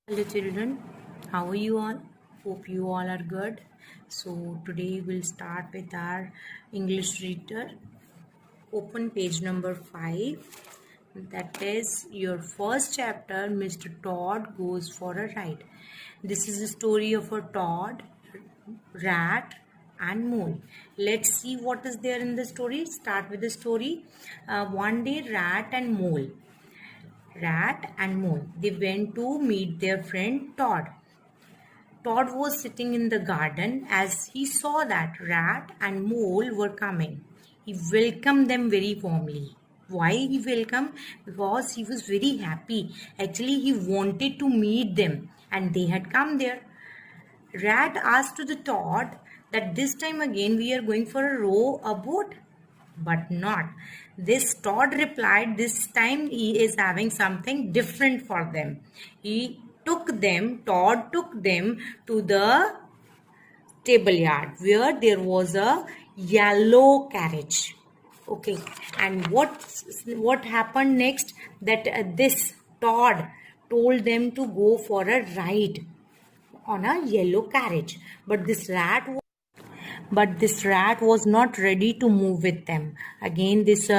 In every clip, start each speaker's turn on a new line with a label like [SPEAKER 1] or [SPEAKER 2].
[SPEAKER 1] Hello children, how are you all? Hope you all are good. So today we'll start with our English reader. Open page number 5. That is your first chapter, Mr. Todd Goes for a Ride. This is a story of a Todd, rat and mole. Let's see what is there in the story. Start with the story. One day rat and mole, they went to meet their friend Todd. Todd was sitting in the garden as he saw that rat and mole were coming. He welcomed them very warmly. Why he welcomed? Because he was very happy. Actually, he wanted to meet them and they had come there. Rat asked to the Todd that this time again we are going for a row a boat. But not. This Todd replied this time he is having something different for them. Todd took them to the stable yard where there was a yellow carriage. Okay, and what happened next? That this Todd told them to go for a ride on a yellow carriage, but this rat was not ready to move with them. Again, this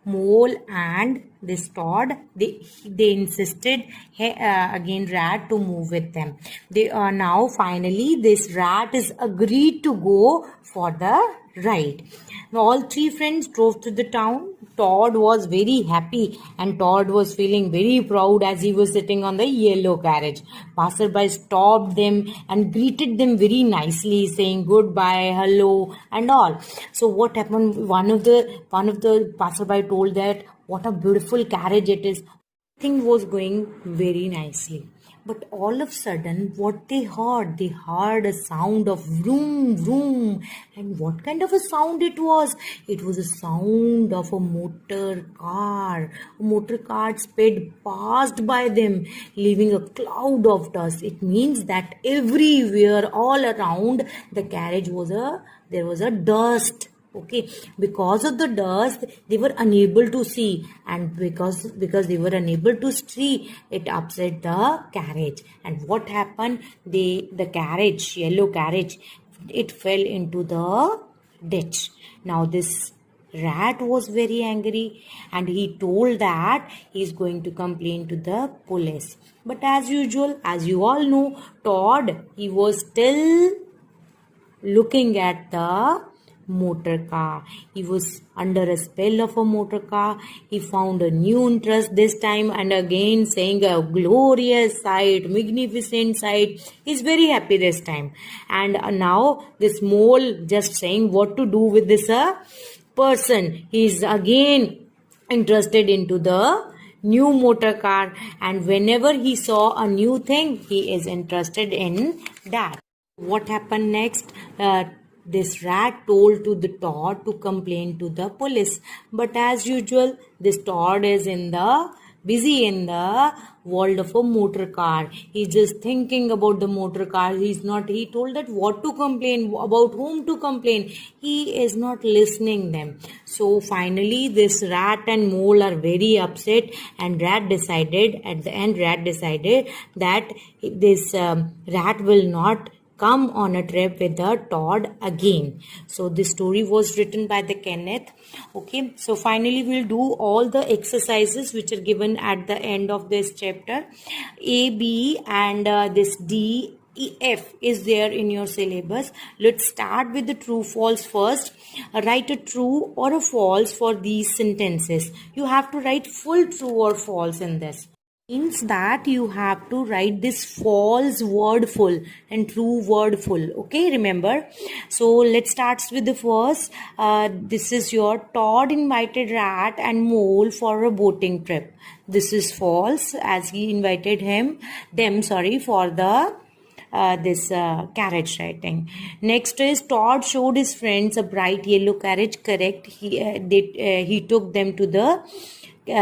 [SPEAKER 1] mole and this Todd, they insisted again rat to move with them. They are now finally this rat is agreed to go for the ride. Now, all three friends drove to the town. Todd was very happy and Todd was feeling very proud as he was sitting on the yellow carriage. Passerby stopped them and greeted them very nicely, saying goodbye, hello, and all. So what happened? One of the passerby told that what a beautiful carriage it is. Everything was going very nicely. But all of a sudden, what they heard a sound of vroom, vroom. And what kind of a sound it was? It was a sound of a motor car. A motor car sped past by them, leaving a cloud of dust. It means that everywhere, all around the carriage there was a dust. Okay, because of the dust they were unable to see, and because they were unable to see, it upset the carriage. And what happened? The carriage, yellow carriage, it fell into the ditch. Now this rat was very angry and he told that he is going to complain to the police. But as usual, as you all know, Todd, he was still looking at the motor car. He was under a spell of a motor car. He found a new interest this time and again, saying a glorious sight, magnificent sight. He's very happy this time. And now this mole just saying what to do with this person. He's again interested into the new motor car, and whenever he saw a new thing, he is interested in that. What happened next? This rat told to the Todd to complain to the police. But as usual, this Todd is busy in the world of a motor car. He's just thinking about the motor car. He told that what to complain, about whom to complain. He is not listening them. So finally, this rat and mole are very upset, and rat decided that this rat will not come on a trip with the Todd again. So this story was written by the Kenneth. Okay, so finally we'll do all the exercises which are given at the end of this chapter. A, B and this D, E, F is there in your syllabus. Let's start with the true false first. Write a true or a false for these sentences. You have to write full true or false in this. Means that you have to write this false word full and true word full. Okay, remember. So let's start with the first. This is your Todd invited rat and mole for a boating trip. This is false, as he invited them for the this carriage riding. Next is Todd showed his friends a bright yellow carriage. Correct. He took them to the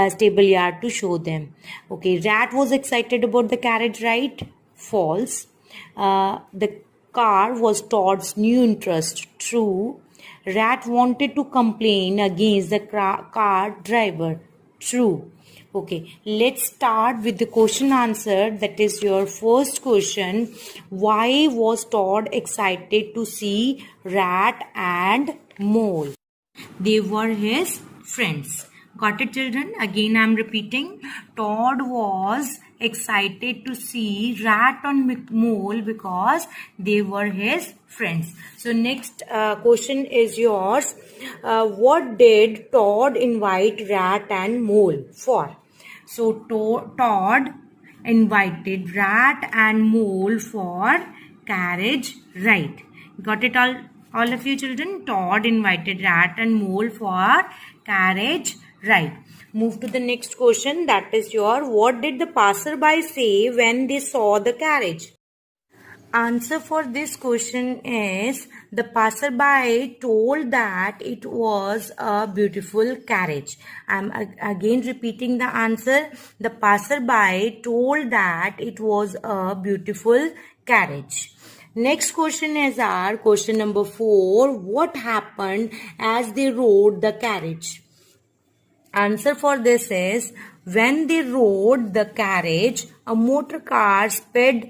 [SPEAKER 1] stable yard to show them. Okay, rat was excited about the carriage ride. False. The car was Todd's new interest. True. Rat wanted to complain against the car driver. True. Okay, let's start with the question answer. That is your first question. Why was Todd excited to see rat and mole? They were his friends. Got it, children? Again, I'm repeating. Todd was excited to see rat and mole because they were his friends. So next question is yours. What did Todd invite rat and mole for? So Todd invited rat and mole for carriage ride. Got it all of you children? Todd invited rat and mole for carriage ride. Move to the next question. That is your, what did the passerby say when they saw the carriage? Answer for this question is, the passerby told that it was a beautiful carriage. I'm again repeating the answer. The passerby told that it was a beautiful carriage. Next question is our question number 4. What happened as they rode the carriage? Answer for this is, when they rode the carriage, a motor car sped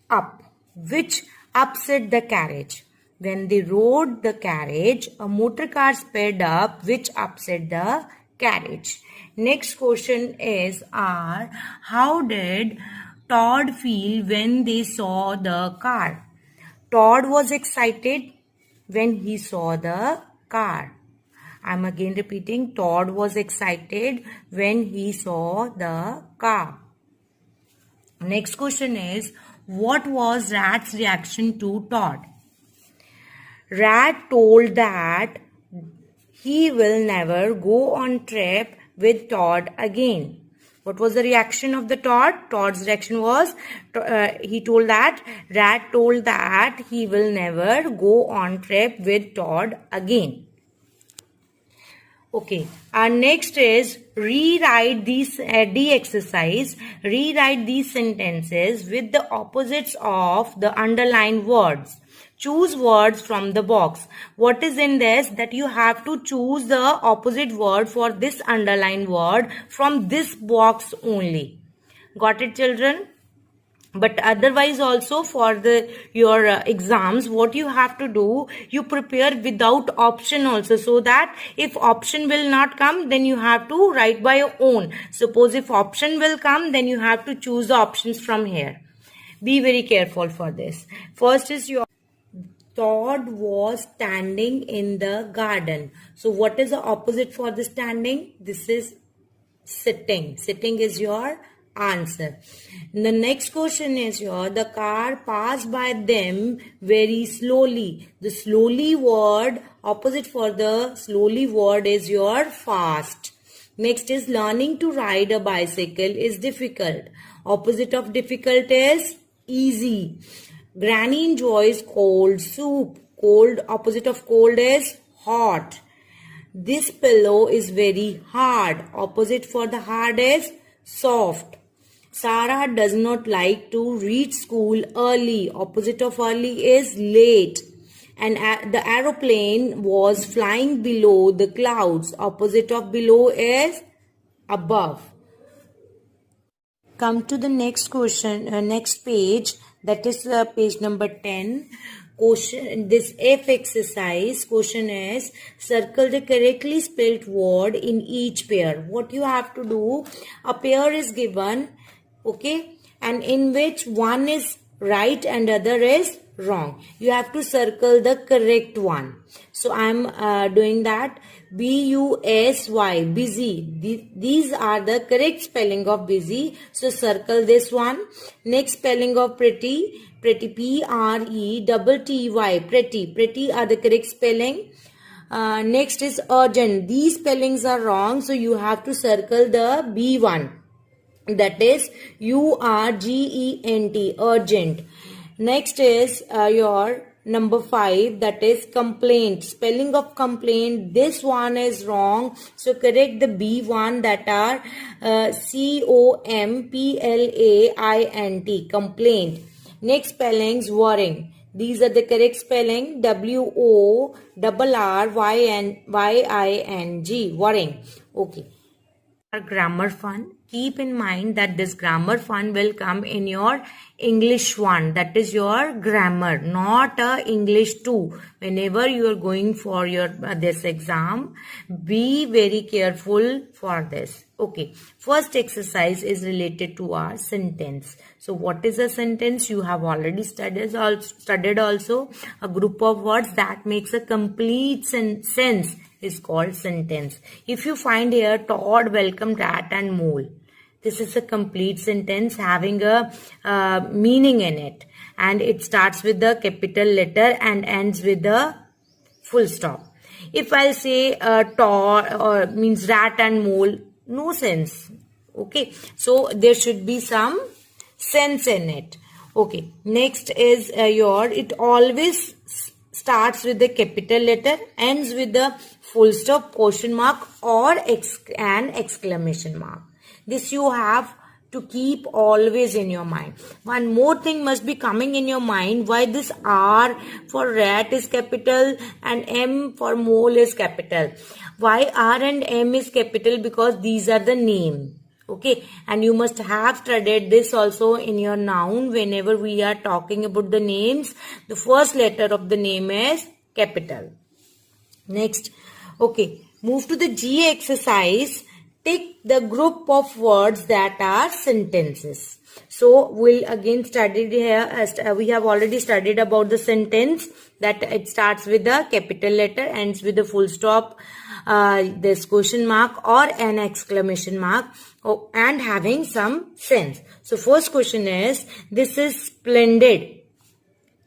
[SPEAKER 1] up, which upset the carriage. When they rode the carriage, a motor car sped up, which upset the carriage. Next question is how did Todd feel when they saw the car? Todd was excited when he saw the car. I'm again repeating, Todd was excited when he saw the car. Next question is, what was Rat's reaction to Todd? Rat told that he will never go on trip with Todd again. What was the reaction of the Todd? Todd's reaction was, he told that, Rat told that he will never go on trip with Todd again. Okay, our next is rewrite these D exercise. Rewrite these sentences with the opposites of the underlined words. Choose words from the box. What is in this? That you have to choose the opposite word for this underlined word from this box only. Got it, children? But otherwise also for your exams, what you have to do, you prepare without option also, so that if option will not come, then you have to write by your own. Suppose if option will come, then you have to choose the options from here. Be very careful for this. First is your, Todd was standing in the garden. So what is the opposite for the standing? This is sitting. Sitting is your answer. The next question is the car passed by them very slowly. The slowly word, opposite for the slowly word is your fast. Next is, learning to ride a bicycle is difficult. Opposite of difficult is easy. Granny enjoys cold soup. Cold, opposite of cold is hot. This pillow is very hard. Opposite for the hard is soft. Sarah does not like to reach school early. Opposite of early is late. And the aeroplane was flying below the clouds. Opposite of below is above. Come to the next question, next page. That is page number 10. Question, this F exercise question is, circle the correctly spelled word in each pair. What you have to do, a pair is given, okay, and in which one is right and other is wrong. You have to circle the correct one. So I am doing that. B-U-S-Y, busy. These are the correct spelling of busy. So circle this one. Next spelling of pretty. Pretty, P-R-E-T-T-Y, pretty. Pretty are the correct spelling. Next is urgent. These spellings are wrong. So you have to circle the B one. That is U-R-G-E-N-T, urgent. Next is your number 5, that is complaint. Spelling of complaint, this one is wrong. So correct the B one, that are C-O-M-P-L-A-I-N-T, complaint. Next spellings, worrying. These are the correct spelling, W-O-R-R-Y-N-Y-I-N-G, worrying. Okay. Grammar fun. keep in mind that this grammar fun will come in your English 1, that is your grammar, not English 2. Whenever you are going for your this exam, be very careful for this. Okay, first exercise is related to our sentence. So what is a sentence? You have already studied also. A group of words that makes a complete sense is called sentence. If you find here Todd welcomed rat and mole, this is a complete sentence having a meaning in it, and it starts with the capital letter and ends with the full stop. If I'll say Todd or means rat and mole, no sense. Okay, so there should be some sense in it. Okay, next is it always starts with the capital letter, ends with the full stop, question mark or an exclamation mark. This you have to keep always in your mind. One more thing must be coming in your mind, why this R for rat is capital and M for mole is capital. Why R and M is capital? Because these are the name. Okay, and you must have studied this also in your noun. Whenever we are talking about the names, the first letter of the name is capital. Next, okay, move to the G exercise. Tick the group of words that are sentences. So we'll again study here, as we have already studied about the sentence, that it starts with a capital letter, ends with a full stop, this question mark or an exclamation mark, and having some sense. So first question is, this is splendid.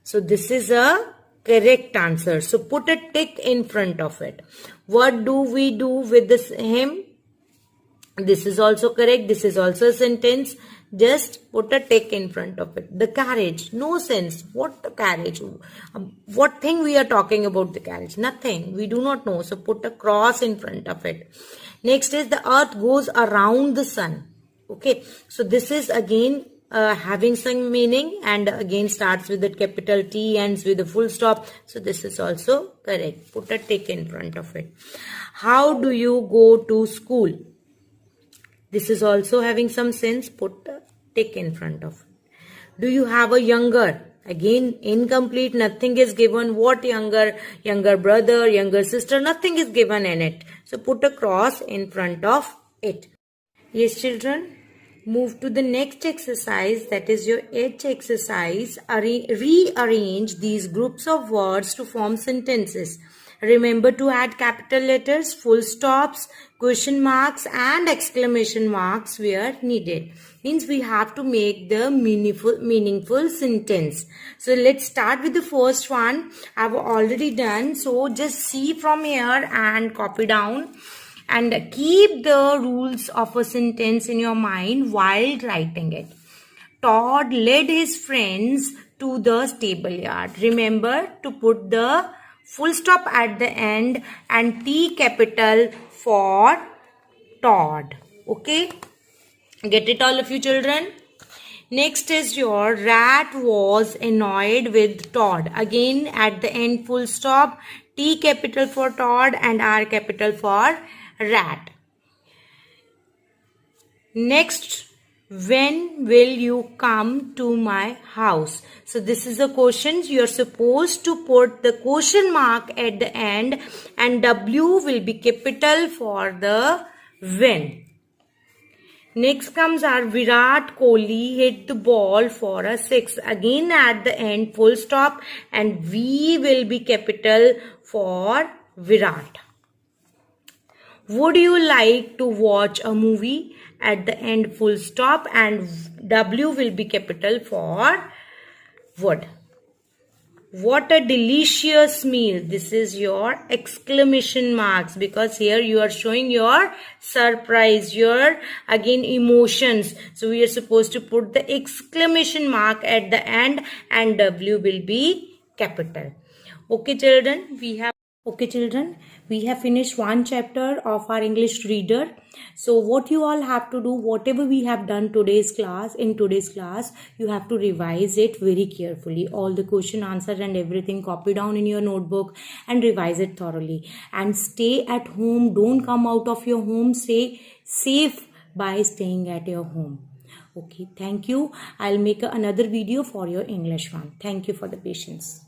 [SPEAKER 1] So this is a correct answer. So put a tick in front of it. What do we do with this him? This is also correct. This is also a sentence. Just put a tick in front of it. The carriage, no sense. What carriage? What thing we are talking about the carriage? Nothing. We do not know. So put a cross in front of it. Next is the earth goes around the sun. Okay. So this is again having some meaning, and again starts with the capital T, ends with a full stop. So this is also correct. Put a tick in front of it. How do you go to school? This is also having some sense. Put a tick in front of it. Do you have a younger? Again, incomplete. Nothing is given. What younger? Younger brother, younger sister. Nothing is given in it. So put a cross in front of it. Yes, children. Move to the next exercise. That is your H exercise. Rearrange these groups of words to form sentences. Remember to add capital letters, full stops, question marks and exclamation marks where needed. Means we have to make the meaningful sentence. So let's start with the first one. I've already done. So just see from here and copy down. And keep the rules of a sentence in your mind while writing it. Todd led his friends to the stable yard. Remember to put the full stop at the end and T capital for Todd. Okay? Get it, all of you children? Next is your rat was annoyed with Todd. Again at the end full stop, T capital for Todd and R capital for rat. Next, when will you come to my house? So this is a question. You are supposed to put the question mark at the end and W will be capital for the when. Next comes our Virat Kohli hit the ball for a 6. Again at the end full stop and V will be capital for Virat. Would you like to watch a movie? At the end full stop and W will be capital for would. What a delicious meal. This is your exclamation marks, because here you are showing your surprise, your again emotions. So we are supposed to put the exclamation mark at the end and W will be capital. Okay children, we have finished one chapter of our English reader. So what you all have to do, whatever we have done in today's class, you have to revise it very carefully. All the question, answer and everything copy down in your notebook and revise it thoroughly. And stay at home. Don't come out of your home. Stay safe by staying at your home. Okay, thank you. I'll make another video for your English one. Thank you for the patience.